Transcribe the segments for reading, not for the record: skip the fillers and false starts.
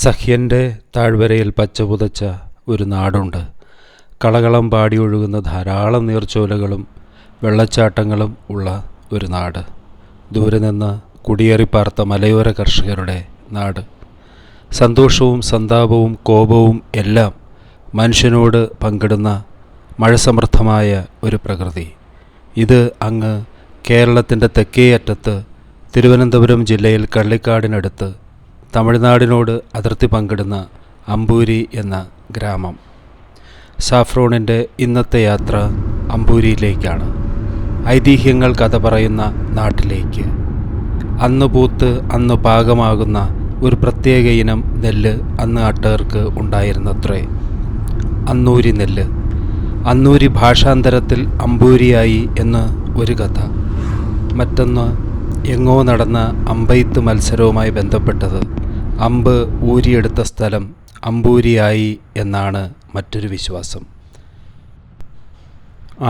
സഹ്യൻ്റെ താഴ്വരയിൽ പച്ചപുതച്ച ഒരു നാടുണ്ട്. കളകളം പാടി ഒഴുകുന്ന ധാരാളം നീർച്ചോലകളും വെള്ളച്ചാട്ടങ്ങളും ഉള്ള ഒരു നാട്. ദൂരെ നിന്ന് കുടിയേറിപ്പാർത്ത മലയോര കർഷകരുടെ നാട്. സന്തോഷവും സന്താപവും കോപവും എല്ലാം മനുഷ്യനോട് പങ്കിടുന്ന മഴസമൃദ്ധമായ ഒരു പ്രകൃതി. ഇത് അങ്ങ് കേരളത്തിൻ്റെ തെക്കേ അറ്റത്ത് തിരുവനന്തപുരം ജില്ലയിൽ കള്ളിക്കാടിനടുത്ത് തമിഴ്നാടിനോട് അതിർത്തി പങ്കിടുന്ന അമ്പൂരി എന്ന ഗ്രാമം. സാഫ്രോണിൻ്റെ ഇന്നത്തെ യാത്ര അമ്പൂരിയിലേക്കാണ്. ഐതിഹ്യങ്ങൾ കഥ പറയുന്ന നാട്ടിലേക്ക്. അന്ന് പൂത്ത് അന്ന് പാകമാകുന്ന ഒരു പ്രത്യേക ഇനം നെല്ല് അന്ന് നാട്ടുകാർക്ക് ഉണ്ടായിരുന്നത്രേ. അന്നൂരി നെല്ല്. അന്നൂരി ഭാഷാന്തരത്തിൽ അമ്പൂരിയായി എന്ന് ഒരു കഥ. മറ്റൊന്ന് എങ്ങോ നടന്ന അമ്പെയ്ത്ത് മത്സരവുമായി ബന്ധപ്പെട്ടത്. അമ്പ് ഊരിയെടുത്ത സ്ഥലം അമ്പൂരിയായി എന്നാണ് മറ്റൊരു വിശ്വാസം.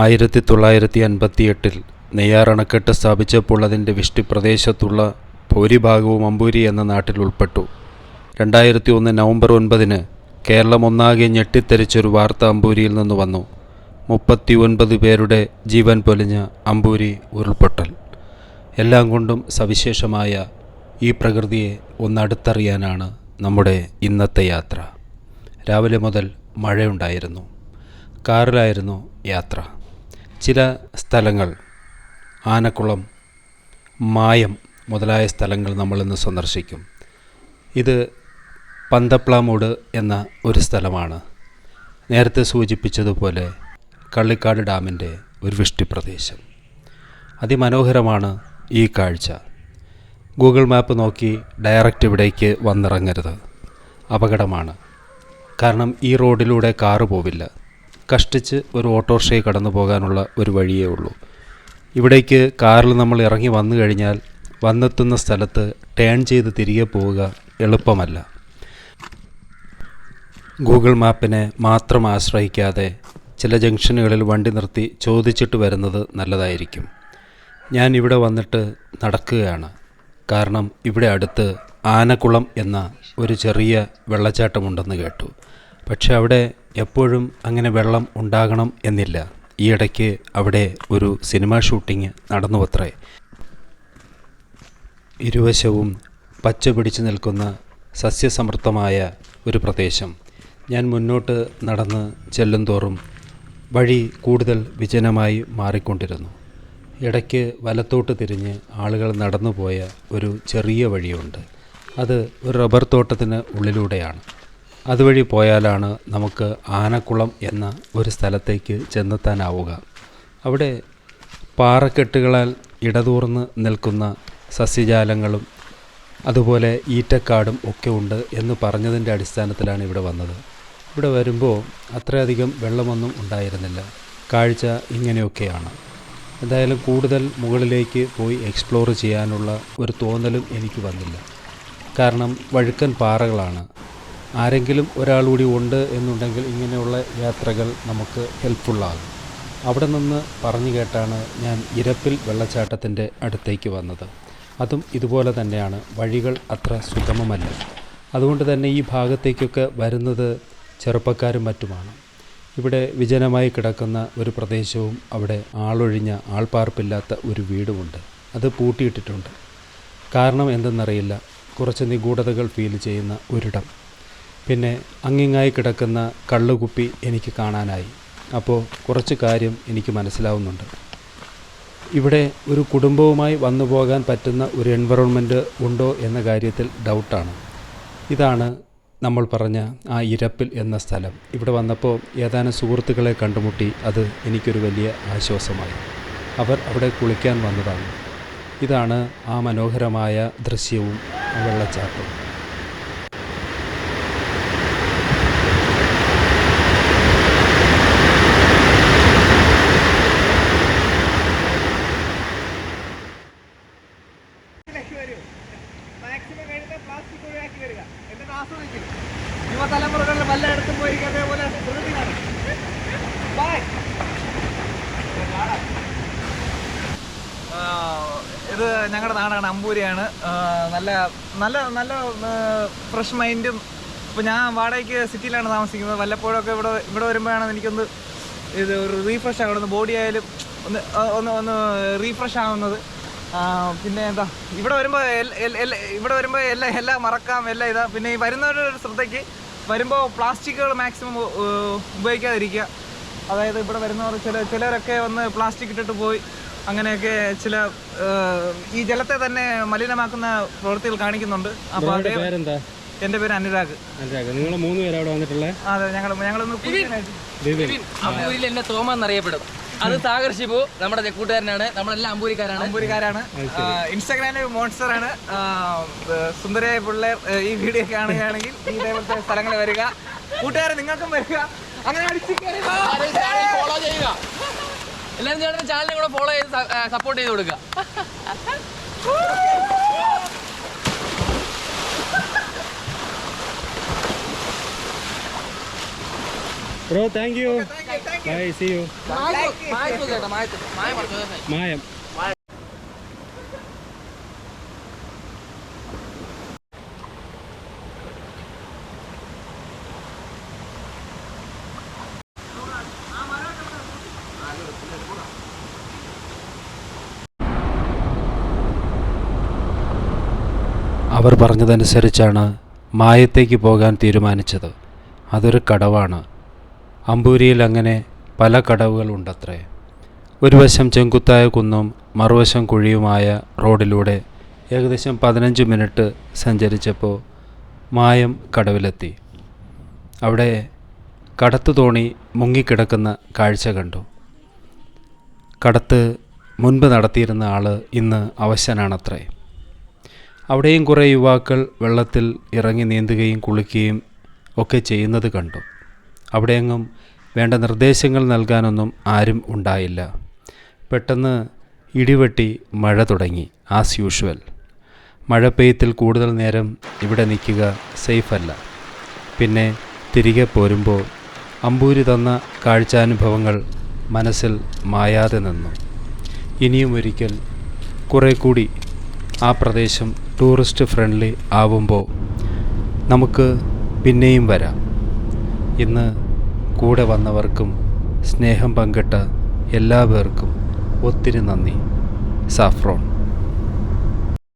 1958 നെയ്യാറണക്കെട്ട് സ്ഥാപിച്ചപ്പോൾ അതിൻ്റെ വിഷ്ടിപ്രദേശത്തുള്ള ഭൂരിഭാഗവും അമ്പൂരി എന്ന നാട്ടിൽ ഉൾപ്പെട്ടു. 2001 നവംബർ 9 കേരളം ഒന്നാകെ ഞെട്ടിത്തെറിച്ചൊരു വാർത്ത അമ്പൂരിയിൽ നിന്ന് വന്നു. 39 പേരുടെ ജീവൻ പൊലിഞ്ഞ അമ്പൂരി ഉരുൾപൊട്ടൽ. എല്ലാം കൊണ്ടും സവിശേഷമായ ഈ പ്രകൃതിയെ ഒന്നടുത്തറിയാനാണ് നമ്മുടെ ഇന്നത്തെ യാത്ര. രാവിലെ മുതൽ മഴയുണ്ടായിരുന്നു. കാറിലായിരുന്നു യാത്ര. ചില സ്ഥലങ്ങൾ, ആനക്കുളം, മായം മുതലായ സ്ഥലങ്ങൾ നമ്മളിന്ന് സന്ദർശിക്കും. ഇത് പന്തപ്ലാമൂട് എന്ന ഒരു സ്ഥലമാണ്. നേരത്തെ സൂചിപ്പിച്ചതുപോലെ കള്ളിക്കാട് ഡാമിൻ്റെ ഒരു വൃഷ്ടിപ്രദേശം. അതിമനോഹരമാണ് ഈ കാഴ്ച. ഗൂഗിൾ മാപ്പ് നോക്കി ഡയറക്റ്റ് ഇവിടേക്ക് വന്നിറങ്ങരുത്. അപകടമാണ്. കാരണം ഈ റോഡിലൂടെ കാറ് പോവില്ല. കഷ്ടിച്ച് ഒരു ഓട്ടോറിക്ഷയെ കടന്നു പോകാനുള്ള ഒരു വഴിയേ ഉള്ളൂ. ഇവിടേക്ക് കാറിൽ നമ്മൾ ഇറങ്ങി വന്നു കഴിഞ്ഞാൽ വന്നെത്തുന്ന സ്ഥലത്ത് ടേൺ ചെയ്ത് തിരികെ പോവുക എളുപ്പമല്ല. ഗൂഗിൾ മാപ്പിനെ മാത്രം ആശ്രയിക്കാതെ ചില ജംഗ്ഷനുകളിൽ വണ്ടി നിർത്തി ചോദിച്ചിട്ട് വരുന്നത് നല്ലതായിരിക്കും. ഞാൻ ഇവിടെ വന്നിട്ട് നടക്കുകയാണ്. കാരണം ഇവിടെ അടുത്ത് ആനക്കുളം എന്ന ഒരു ചെറിയ വെള്ളച്ചാട്ടമുണ്ടെന്ന് കേട്ടു. പക്ഷെ അവിടെ എപ്പോഴും അങ്ങനെ വെള്ളം ഉണ്ടാകണം എന്നില്ല. ഈയിടയ്ക്ക് അവിടെ ഒരു സിനിമാ ഷൂട്ടിംഗ് നടന്നുവത്രേ. ഇരുവശവും പച്ച പിടിച്ചു നിൽക്കുന്ന സസ്യസമൃദ്ധമായ ഒരു പ്രദേശം. ഞാൻ മുന്നോട്ട് നടന്ന് ചെല്ലുന്തോറും വഴി കൂടുതൽ വിജനമായി മാറിക്കൊണ്ടിരുന്നു. ഇടയ്ക്ക് വലത്തോട്ട് തിരിഞ്ഞ് ആളുകൾ നടന്നു പോയ ഒരു ചെറിയ വഴിയുണ്ട്. അത് ഒരു റബ്ബർ തോട്ടത്തിന് ഉള്ളിലൂടെയാണ്. അതുവഴി പോയാലാണ് നമുക്ക് ആനക്കുളം എന്ന ഒരു സ്ഥലത്തേക്ക് ചെന്നെത്താനാവുക. അവിടെ പാറക്കെട്ടുകളാൽ ഇടതൂർന്ന് നിൽക്കുന്ന സസ്യജാലങ്ങളും അതുപോലെ ഈറ്റക്കാടും ഒക്കെ ഉണ്ട് എന്ന് പറഞ്ഞതിൻ്റെ അടിസ്ഥാനത്തിലാണ് ഇവിടെ വന്നത്. ഇവിടെ വരുമ്പോൾ അത്രയധികം വെള്ളമൊന്നും ഉണ്ടായിരുന്നില്ല. കാഴ്ച ഇങ്ങനെയൊക്കെയാണ്. എന്തായാലും കൂടുതൽ മുകളിലേക്ക് പോയി എക്സ്പ്ലോർ ചെയ്യാനുള്ള ഒരു തോന്നലും എനിക്ക് വന്നില്ല. കാരണം വഴുക്കൻ പാറകളാണ്. ആരെങ്കിലും ഒരാളുകൂടി ഉണ്ട് എന്നുണ്ടെങ്കിൽ ഇങ്ങനെയുള്ള യാത്രകൾ നമുക്ക് ഹെൽപ്ഫുള്ളാകും. അവിടെ നിന്ന് പറഞ്ഞു കേട്ടാണ് ഞാൻ ഇരപ്പിൽ വെള്ളച്ചാട്ടത്തിൻ്റെ അടുത്തേക്ക് വന്നത്. അതും ഇതുപോലെ തന്നെയാണ്. വഴികൾ അത്ര സുഗമമല്ല. അതുകൊണ്ട് തന്നെ ഈ ഭാഗത്തേക്കൊക്കെ വരുന്നത് ചെറുപ്പക്കാരും മറ്റുമാണ്. ഇവിടെ വിജനമായി കിടക്കുന്ന ഒരു പ്രദേശവും അവിടെ ആളൊഴിഞ്ഞ ആൾപ്പാർപ്പില്ലാത്ത ഒരു വീടുമുണ്ട്. അത് പൂട്ടിയിട്ടിട്ടുണ്ട്. കാരണം എന്തെന്നറിയില്ല. കുറച്ച് നിഗൂഢതകൾ ഫീൽ ചെയ്യുന്ന ഒരിടം. പിന്നെ അങ്ങിങ്ങായി കിടക്കുന്ന കള്ളുകുപ്പി എനിക്ക് കാണാനായി. അപ്പോൾ കുറച്ച് കാര്യം എനിക്ക് മനസ്സിലാവുന്നുണ്ട്. ഇവിടെ ഒരു കുടുംബവുമായി വന്നു പോകാൻ പറ്റുന്ന ഒരു എൻവറോൺമെൻറ്റ് ഉണ്ടോ എന്ന കാര്യത്തിൽ ഡൗട്ടാണ്. ഇതാണ് നമ്മൾ പറഞ്ഞ ആ ഇരപ്പിൽ എന്ന സ്ഥലം. ഇവിടെ വന്നപ്പോൾ ഏതാനും സുഹൃത്തുക്കളെ കണ്ടുമുട്ടി. അത് എനിക്കൊരു വലിയ ആശ്വാസമായി. അവർ അവിടെ കുളിക്കാൻ വന്നതാണ്. ഇതാണ് ആ മനോഹരമായ ദൃശ്യവും വെള്ളച്ചാട്ടവും. യുവതലമുറകളിൽ പലയിടത്തും പോയി അതേപോലെ പ്രകൃതി കാണും. ഇത് ഞങ്ങളുടെ നാടാണ്, അമ്പൂരിയാണ്. നല്ല നല്ല നല്ല ഫ്രഷ് മൈൻഡും. ഇപ്പോൾ ഞാൻ വാടകയ്ക്ക് സിറ്റിയിലാണ് താമസിക്കുന്നത്. വല്ലപ്പോഴൊക്കെ ഇവിടെ വരുമ്പോഴാണ് എനിക്കൊന്ന് ഇത് ഒരു റീഫ്രഷ് ആകുന്നത്, ബോഡി ആയാലും ഒന്ന് റീഫ്രഷ് ആകുന്നത്. പിന്നെ എന്താ, ഇവിടെ വരുമ്പോൾ എല്ലാം മറക്കാം, എല്ലാം ഇതാ. പിന്നെ ഈ വരുന്നവരുടെ ശ്രദ്ധയ്ക്ക്, വരുമ്പോൾ പ്ലാസ്റ്റിക്കുകൾ മാക്സിമം ഉപയോഗിക്കാതിരിക്കുക. അതായത് ഇവിടെ വരുന്നവർ ചിലരൊക്കെ ഒന്ന് പ്ലാസ്റ്റിക് ഇട്ടിട്ട് പോയി അങ്ങനെയൊക്കെ ഈ ജലത്തെ തന്നെ മലിനമാക്കുന്ന പ്രവൃത്തികൾ കാണിക്കുന്നുണ്ട്. അപ്പോൾ എൻ്റെ പേര് അനുരാഗ്. നിങ്ങൾ 3 പേര് അവിടെ വന്നിട്ടുള്ളത്? അതെ, ഞങ്ങളൊന്ന് അമ്പൂരിൽ എന്നെ തോമ എന്നറിയപ്പെടും. അത് സാഗർ ഷിബു നമ്മുടെ കൂട്ടുകാരനാണ്. നമ്മളെല്ലാം അമ്പൂരിക്കാരാണ്. ഇൻസ്റ്റാഗ്രാമിൽ മോൺസ്റ്റർ ആണ്. സുന്ദരയായ പിള്ളേർ ഈ വീഡിയോ കാണുകയാണെങ്കിൽ ഇതേപോലത്തെ സ്ഥലങ്ങളിൽ വരിക. കൂട്ടുകാരെ നിങ്ങൾക്കും വരിക. അങ്ങനെ ഫോളോ ചെയ്യുക. എല്ലാവരും ചേട്ടൻ്റെ ചാനലിനെ കൂടെ ഫോളോ ചെയ്ത് സപ്പോർട്ട് ചെയ്ത് കൊടുക്കുക. Bro, thank you. Bye, see you. മായം. അവർ പറഞ്ഞതനുസരിച്ചാണ് മായത്തേക്ക് പോകാൻ തീരുമാനിച്ചത്. അതൊരു കടവാണ്. അമ്പൂരിയിൽ അങ്ങനെ പല കടവുകളുണ്ടത്രേ. ഒരു വശം ചെങ്കുത്തായ കുന്നും മറുവശം കുഴിയുമായ റോഡിലൂടെ ഏകദേശം 15 മിനിറ്റ് സഞ്ചരിച്ചപ്പോൾ മായം കടവിലെത്തി. അവിടെ കടത്തു തോണി മുങ്ങിക്കിടക്കുന്ന കാഴ്ച കണ്ടു. കടത്ത് മുൻപ് നടത്തിയിരുന്ന ആൾ ഇന്ന് അവശനാണത്രേ. അവിടെയും കുറേ യുവാക്കൾ വെള്ളത്തിൽ ഇറങ്ങി നീന്തുകയും കുളിക്കുകയും ഒക്കെ ചെയ്യുന്നത് കണ്ടു. അവിടെയെങ്ങും വേണ്ട നിർദ്ദേശങ്ങൾ നൽകാനൊന്നും ആരും ഉണ്ടായില്ല. പെട്ടെന്ന് ഇടിവെട്ടി മഴ തുടങ്ങി. As usual. മഴ പെയ്ത്തിൽ കൂടുതൽ നേരം ഇവിടെ നിൽക്കുക സേഫല്ല. പിന്നെ തിരികെ പോരുമ്പോൾ അമ്പൂരി തന്ന കാഴ്ചാനുഭവങ്ങൾ മനസ്സിൽ മായാതെ നിന്നു. ഇനിയും ഒരിക്കൽ കുറേ കൂടി ആ പ്രദേശം ടൂറിസ്റ്റ് ഫ്രണ്ട്ലി ആവുമ്പോൾ നമുക്ക് പിന്നെയും വരാം. ഇന്ന് കൂടെ വന്നവർക്കും സ്നേഹം പങ്കിട്ട എല്ലാവർക്കും ഒത്തിരി നന്ദി. സാഫ്രോൺ.